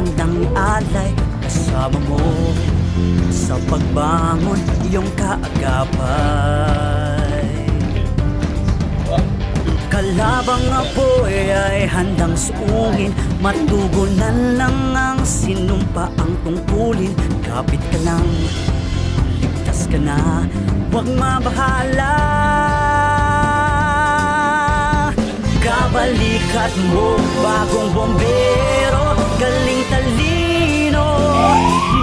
handang ialay kasama mo sa pagbangon iyong kaagapay. Kalabang apoy ay handang suungin, matugunan lang ang sinumpa ang tungkulin. Kapit ka lang, ligtas ka na, huwag mabahala. Kabalikat mo, bagong bombero, galing talino,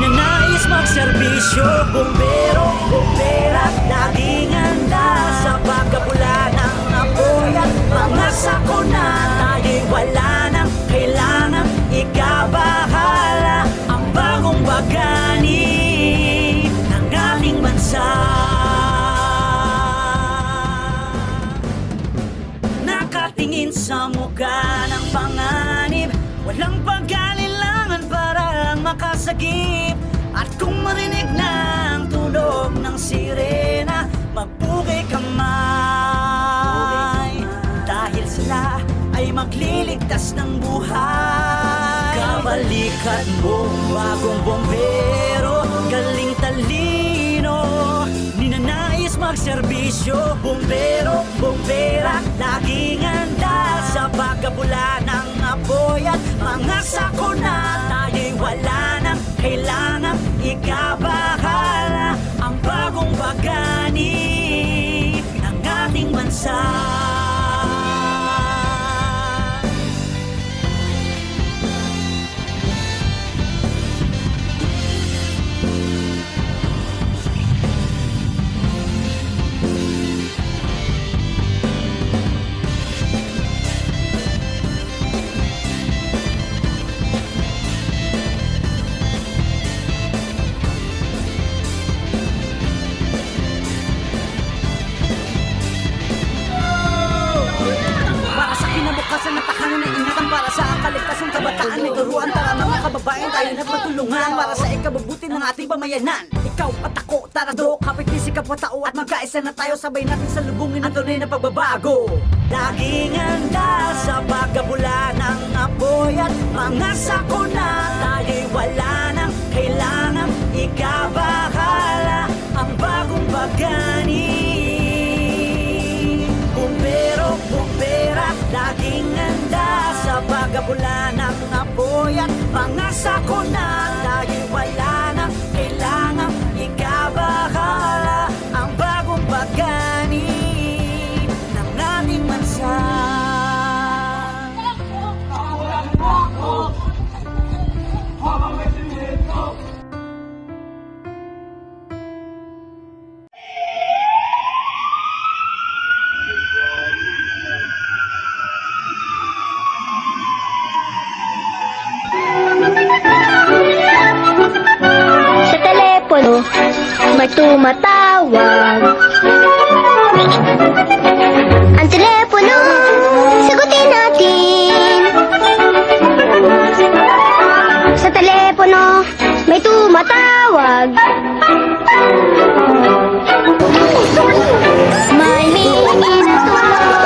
ninanais magserbisyo. Bombero, bombera, laging handa sa pagkabula ng apoy at mga sakuna. Tayo'y wala nang kailangang ikabahala, ang bagong bagani ng ating bansa. Nakatingin sa mukha ng panganib, walang pag-alilangan para lang makasagip. At kung marinig na ang tunog ng sirena, magbukay kamay, dahil sila ay magliligtas ng buhay. Kabalikat mo, bagong bombero, galing talino, ninanais magserbisyo. Bombero, bombera, laging handa sa pagkabula ng apoy at mga sakuna. Tayo'y wala nang kailangang ikabahala, ang bagong bagani ng ating bansa. Kinabukasan at takanan na ingatan para sa kaligtasan kabataan. May turuan para mga kababayan tayo na magtulungan para sa ikabubuti ng ating pamayanan. Ikaw at ako, tara do, kapit-isip kapwa-tao at magkaisa na tayo. Sabay natin salubungin ang tunay na pagbabago. Laging handa sa pagkabula ng apoy at mga sakuna. Tayo'y wala nang kailangang ikabahala, ang bagong bagani. Bombero, bombera, laging handa sa pagkabula ng apoy at mga sakuna. Tayo'y wala nang kailangang ikabahala, ang bagong bagani ng ating bansa. Sa telepono, may tumatawag. Ang telepono, sagutin natin. Sa telepono, may tumatawag. May humihingi ng tulong.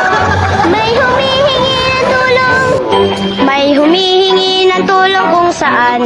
May humihingi ng tulong. May humihingi ng tulong kung saan.